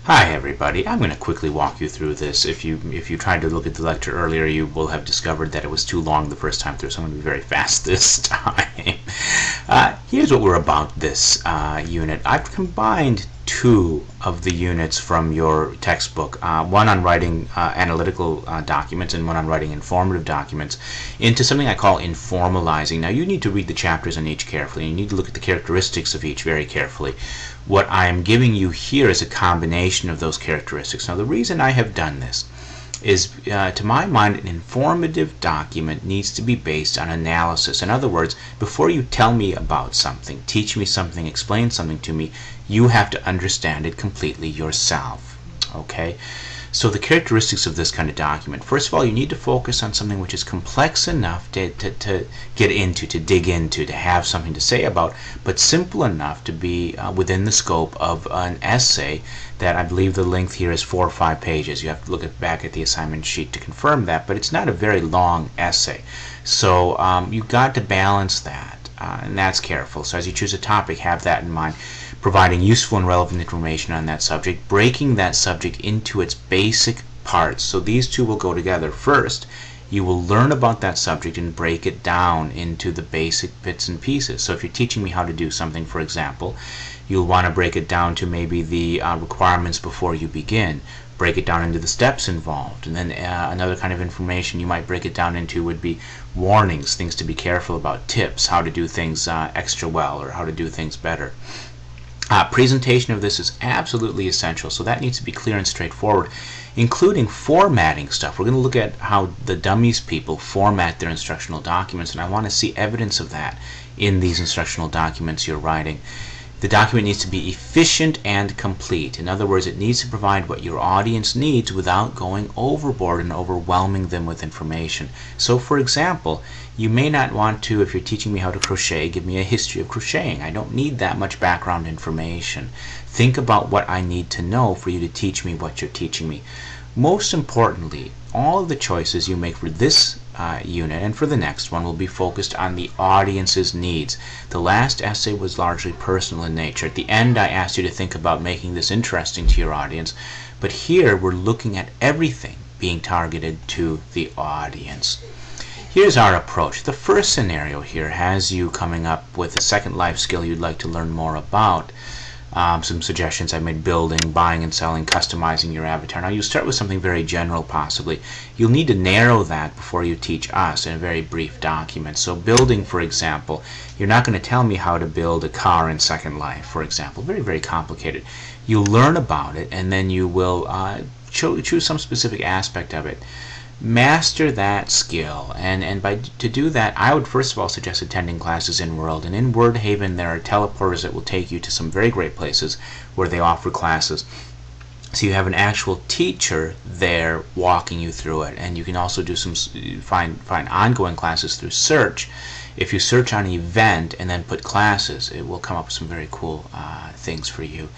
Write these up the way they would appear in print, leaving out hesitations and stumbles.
Hi everybody, I'm going to quickly walk you through this. If you tried to look at the lecture earlier, you will have discovered that it was too long the first time through, so I'm going to be very fast this time. Here's what we're about this unit. I've combined two of the units from your textbook, one on writing analytical documents and one on writing informative documents, into something I call Informalyzing. Now you need to read the chapters on each carefully. You need to look at the characteristics of each very carefully. What I am giving you here is a combination of those characteristics. Now the reason I have done this is, to my mind, an informative document needs to be based on analysis. In other words, before you tell me about something, teach me something, explain something to me, you have to understand it completely yourself. Okay? So the characteristics of this kind of document, first of all, you need to focus on something which is complex enough to get into, to dig into, to have something to say about, but simple enough to be within the scope of an essay that I believe the length here is 4 or 5 pages. You have to look back at the assignment sheet to confirm that, but it's not a very long essay. So you've got to balance that, and that's careful. So as you choose a topic, have that in mind. Providing useful and relevant information on that subject, breaking that subject into its basic parts. So these two will go together. First, you will learn about that subject and break it down into the basic bits and pieces. So if you're teaching me how to do something, for example, you'll want to break it down to maybe the requirements before you begin. Break it down into the steps involved. And then another kind of information you might break it down into would be warnings, things to be careful about, tips, how to do things extra well or how to do things better. Presentation of this is absolutely essential, so that needs to be clear and straightforward, including formatting stuff. We're going to look at how the dummies people format their instructional documents, and I want to see evidence of that in these instructional documents you're writing. The document needs to be efficient and complete. In other words, it needs to provide what your audience needs without going overboard and overwhelming them with information. So, for example, you may not want to, if you're teaching me how to crochet, give me a history of crocheting. I don't need that much background information. Think about what I need to know for you to teach me what you're teaching me. Most importantly, all of the choices you make for this unit and for the next one will be focused on the audience's needs. The last essay was largely personal in nature. At the end, I asked you to think about making this interesting to your audience, but here we're looking at everything being targeted to the audience. Here's our approach. The first scenario here has you coming up with a second life skill you'd like to learn more about. Some suggestions I made: building, buying and selling, customizing your avatar. Now you start with something very general possibly. You'll need to narrow that before you teach us in a very brief document. So building, for example, you're not going to tell me how to build a car in Second Life, for example. Very, very complicated. You'll learn about it and then you will choose some specific aspect of it. Master that skill, and to do that, I would first of all suggest attending classes in World. And in Wordhaven there are teleporters that will take you to some very great places where they offer classes. So you have an actual teacher there walking you through it, and you can also do some find ongoing classes through search. If you search on event and then put classes, it will come up with some very cool things for you.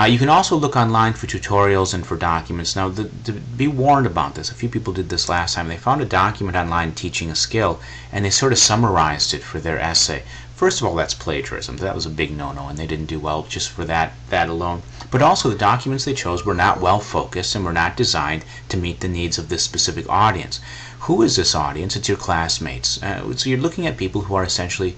You can also look online for tutorials and for documents. Now, to be warned about this, a few people did this last time. They found a document online teaching a skill, and they sort of summarized it for their essay. First of all, that's plagiarism. That was a big no-no, and they didn't do well just for that alone. But also, the documents they chose were not well focused and were not designed to meet the needs of this specific audience. Who is this audience? It's your classmates. So you're looking at people who are essentially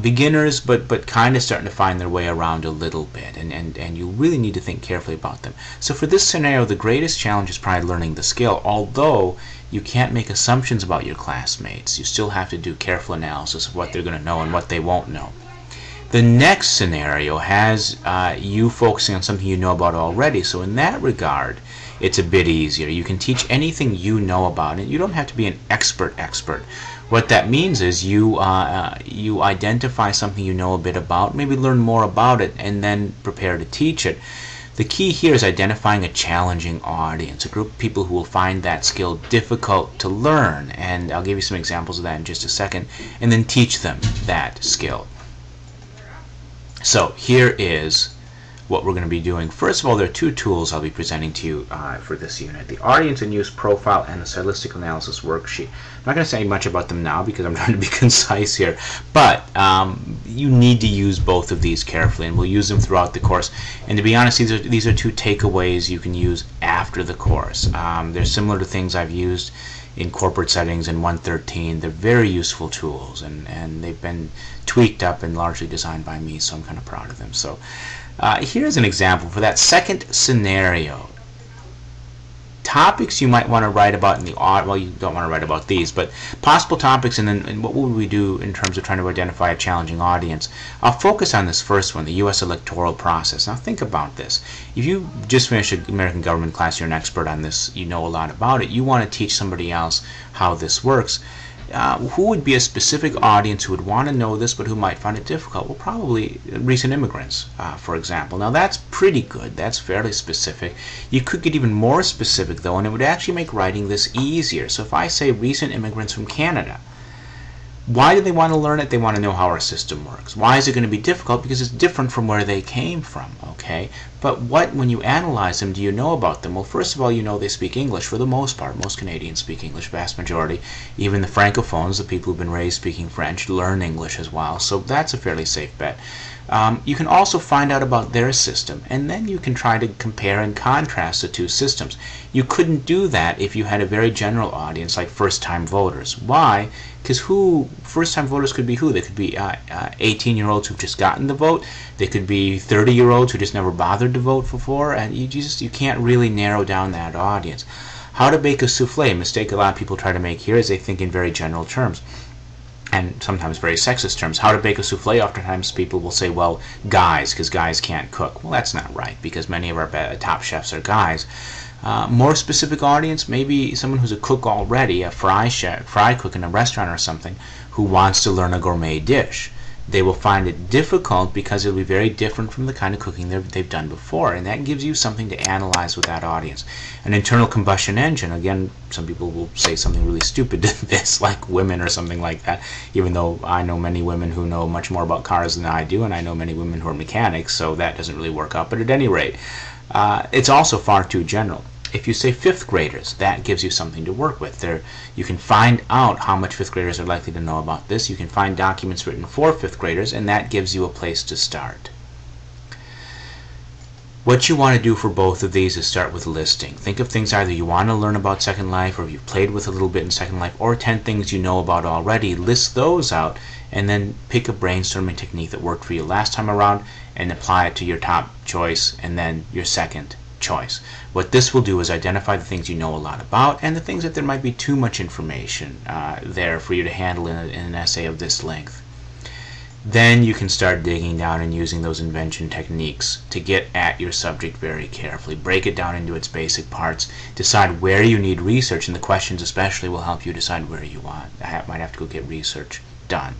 beginners, but kind of starting to find their way around a little bit, and you really need to think carefully about them. So for this scenario, the greatest challenge is probably learning the skill. Although you can't make assumptions about your classmates, you still have to do careful analysis of what they're going to know and what they won't know. The next scenario has you focusing on something you know about already, so in that regard it's a bit easier. You can teach anything you know about it. You don't have to be an expert. What that means is you identify something you know a bit about, maybe learn more about it, and then prepare to teach it. The key here is identifying a challenging audience, a group of people who will find that skill difficult to learn, and I'll give you some examples of that in just a second, and then teach them that skill. So here is what we're going to be doing. First of all, there are two tools I'll be presenting to you for this unit: the Audience and Use Profile and the Stylistic Analysis Worksheet. I'm not going to say much about them now because I'm trying to be concise here, but you need to use both of these carefully, and we'll use them throughout the course. And to be honest, these are two takeaways you can use after the course. They're similar to things I've used in corporate settings in 113. They're very useful tools, and they've been tweaked up and largely designed by me, so I'm kind of proud of them. So here's an example for that second scenario. Topics you might want to write about in the well, you don't want to write about these, but possible topics, and then what would we do in terms of trying to identify a challenging audience. I'll focus on this first one, the U.S. electoral process. Now think about this. If you just finished an American government class, you're an expert on this, you know a lot about it, you want to teach somebody else how this works. Who would be a specific audience who would want to know this but who might find it difficult? Well, probably recent immigrants, for example. Now that's pretty good. That's fairly specific. You could get even more specific though, and it would actually make writing this easier. So if I say recent immigrants from Canada, why do they want to learn it? They want to know how our system works. Why is it going to be difficult? Because it's different from where they came from, okay? But when you analyze them, do you know about them? Well, first of all, you know they speak English for the most part. Most Canadians speak English, vast majority. Even the francophones, the people who've been raised speaking French, learn English as well. So that's a fairly safe bet. You can also find out about their system, and then you can try to compare and contrast the two systems. You couldn't do that if you had a very general audience like first-time voters. Why? Because first-time voters could be who? They could be 18-year-olds who've just gotten the vote. They could be 30-year-olds who just never bothered to vote before, and you can't really narrow down that audience. How to bake a souffle, a mistake a lot of people try to make here is they think in very general terms, and sometimes very sexist terms. How to bake a souffle, oftentimes people will say, well, guys, because guys can't cook. Well, that's not right, because many of our top chefs are guys. More specific audience, maybe someone who's a cook already, a fry cook in a restaurant or something, who wants to learn a gourmet dish. They will find it difficult because it'll be very different from the kind of cooking they've done before, and that gives you something to analyze with that audience. An internal combustion engine, again, some people will say something really stupid to this, like women or something like that, even though I know many women who know much more about cars than I do, and I know many women who are mechanics, so that doesn't really work out. But at any rate, it's also far too general. If you say fifth graders, that gives you something to work with. You can find out how much fifth graders are likely to know about this. You can find documents written for fifth graders, and that gives you a place to start. What you want to do for both of these is start with listing. Think of things either you want to learn about Second Life, or you've played with a little bit in Second Life, or 10 things you know about already. List those out, and then pick a brainstorming technique that worked for you last time around and apply it to your top choice and then your second choice. What this will do is identify the things you know a lot about and the things that there might be too much information there for you to handle in an essay of this length. Then you can start digging down and using those invention techniques to get at your subject very carefully. Break it down into its basic parts. Decide where you need research, and the questions especially will help you decide where you might have to go get research done.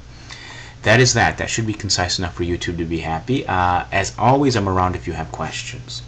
That is that. That should be concise enough for YouTube to be happy. As always, I'm around if you have questions.